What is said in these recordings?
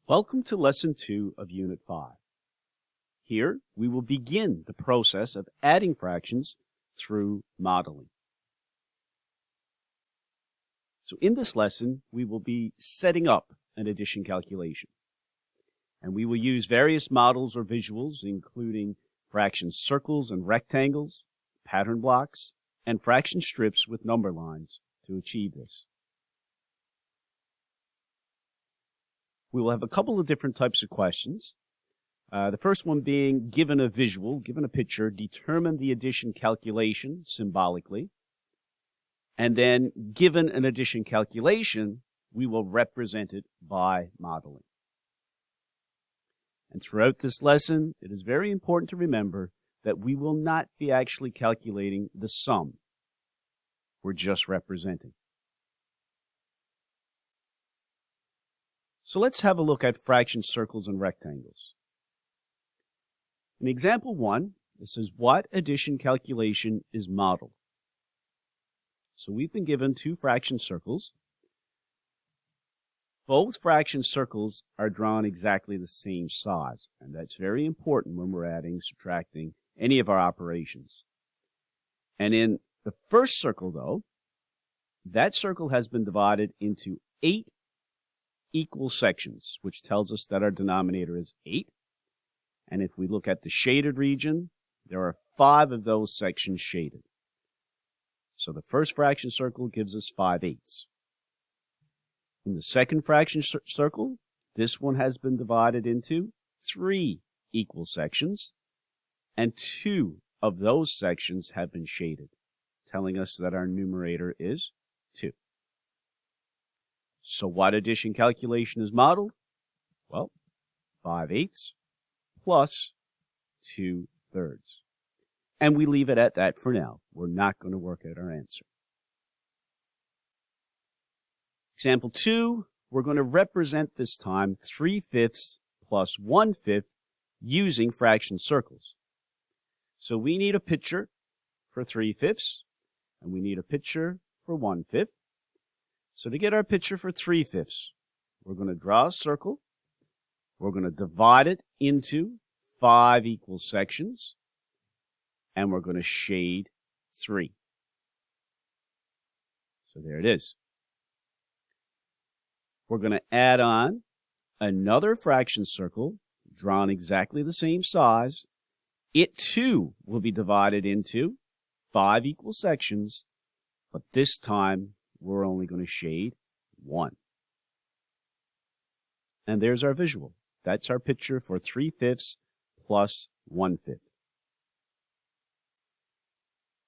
Welcome to Lesson 2 of Unit 5. Here, we will begin the process of adding fractions through modeling. So in this lesson, we will be setting up an addition calculation. And we will use various models or visuals, including fraction circles and rectangles, pattern blocks, and fraction strips with number lines to achieve this. We will have a couple of different types of questions. The first one being, given a visual, given a picture, determine the addition calculation symbolically. And then, given an addition calculation, we will represent it by modeling. And throughout this lesson, it is very important to remember that we will not be actually calculating the sum. We're just representing. So let's have a look at fraction circles and rectangles. In example 1, it says, what addition calculation is modeled? So we've been given two fraction circles. Both fraction circles are drawn exactly the same size, and that's very important when we're adding, subtracting any of our operations. And in the first circle, though, that circle has been divided into 8 equal sections, which tells us that our denominator is 8. And if we look at the shaded region, there are 5 of those sections shaded. So the first fraction circle gives us 5/8. In the second fraction circle, this one has been divided into 3 equal sections, and 2 of those sections have been shaded, telling us that our numerator is 2. So what addition calculation is modeled? Well, 5/8 plus 2/3. And we leave it at that for now. We're not going to work out our answer. Example 2, we're going to represent this time 3/5 plus 1/5 using fraction circles. So we need a picture for 3/5, and we need a picture for 1/5. So to get our picture for 3/5, we're going to draw a circle. We're going to divide it into 5 equal sections, and we're going to shade 3. So there it is. We're going to add on another fraction circle, drawn exactly the same size. It too will be divided into 5 equal sections, but this time we're only going to shade 1. And there's our visual. That's our picture for 3/5 plus 1/5.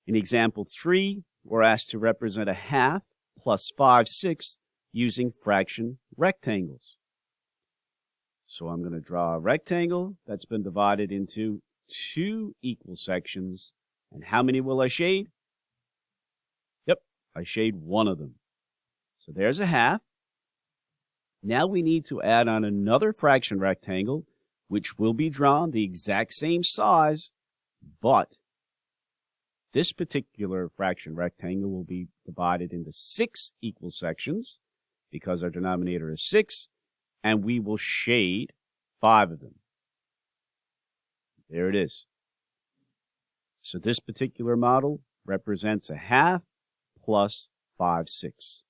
In example 3, we're asked to represent a half plus 5/6 using fraction rectangles. So I'm going to draw a rectangle that's been divided into 2 equal sections. And how many will I shade? Yep, I shade 1 of them. So there's a half. Now we need to add on another fraction rectangle, which will be drawn the exact same size, but this particular fraction rectangle will be divided into 6 equal sections because our denominator is 6, and we will shade 5 of them. There it is. So this particular model represents a half plus 5/6.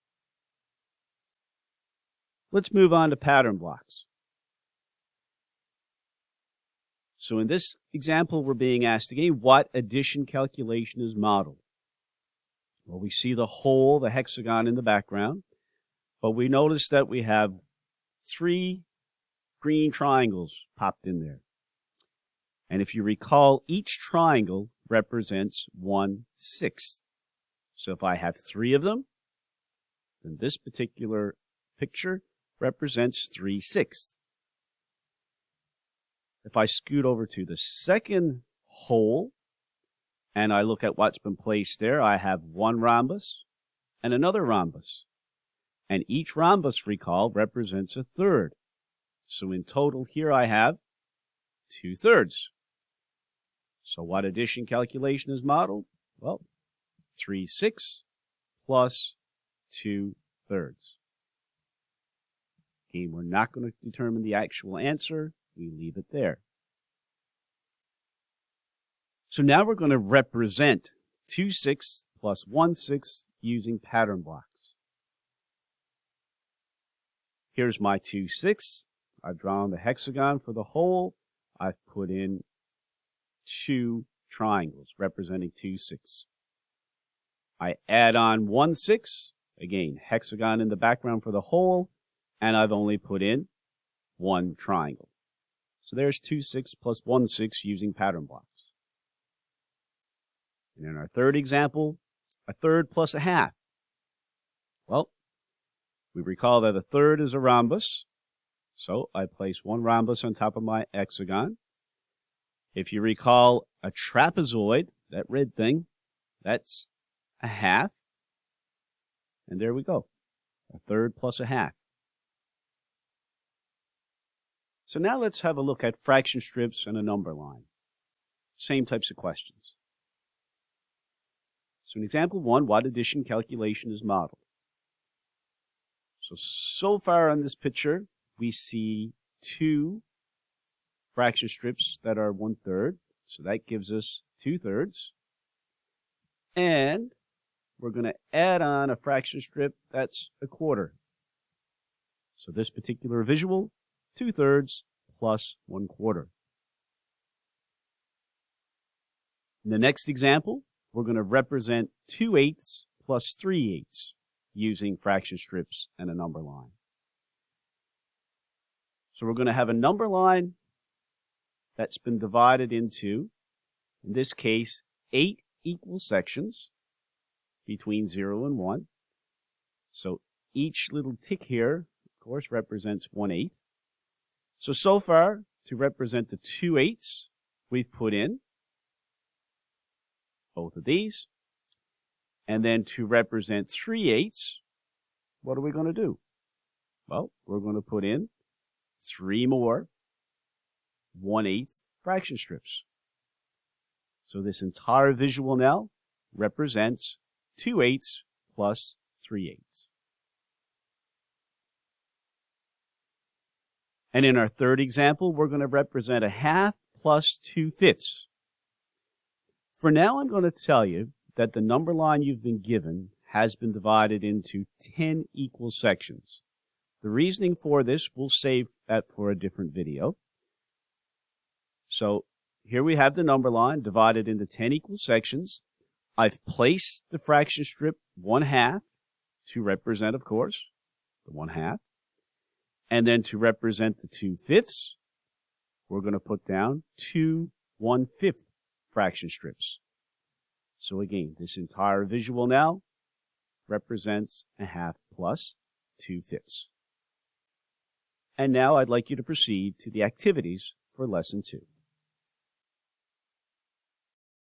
Let's move on to pattern blocks. So in this example, we're being asked again, what addition calculation is modeled? Well, we see the whole, the hexagon in the background, but we notice that we have 3 green triangles popped in there. And if you recall, each triangle represents 1/6. So if I have 3 of them, then this particular picture represents 3/6. If I scoot over to the second hole and I look at what's been placed there, I have 1 rhombus and another rhombus. And each rhombus, recall, represents 1/3. So in total here I have 2/3. So what addition calculation is modeled? Well, 3/6 plus 2/3. Again, we're not going to determine the actual answer. We leave it there. So now we're going to represent 2 6 plus 1 6 using pattern blocks. Here's my 2 6. I've drawn the hexagon for the whole. I've put in 2 triangles representing 2 6. I add on 1 6. Again, hexagon in the background for the whole. And I've only put in 1 triangle. So there's 2 6 plus 1 6 using pattern blocks. And in our third example, a third plus a half. Well, we recall that a third is a rhombus. So I place 1 rhombus on top of my hexagon. If you recall a trapezoid, that red thing, that's a half. And there we go. A third plus a half. So now let's have a look at fraction strips and a number line. Same types of questions. So in example 1, what addition calculation is modeled? So far on this picture, we see 2 fraction strips that are 1/3. So that gives us 2/3. And we're going to add on a fraction strip that's a quarter. So this particular visual, 2/3 plus 1/4. In the next example, we're going to represent 2/8 plus 3/8 using fraction strips and a number line. So we're going to have a number line that's been divided into, in this case, 8 equal sections between 0 and 1. So each little tick here, of course, represents 1/8. So far, to represent the 2/8, we've put in both of these. And then to represent 3/8, what are we going to do? Well, we're going to put in 3 more 1/8 fraction strips. So this entire visual now represents 2/8 plus 3/8. And in our third example, we're going to represent a half plus 2/5. For now, I'm going to tell you that the number line you've been given has been divided into 10 equal sections. The reasoning for this, we'll save that for a different video. So here we have the number line divided into 10 equal sections. I've placed the fraction strip 1/2 to represent, of course, the 1/2. And then to represent the 2/5, we're going to put down 2 1/5 fraction strips. So again, this entire visual now represents a half plus 2/5. And now I'd like you to proceed to the activities for lesson 2.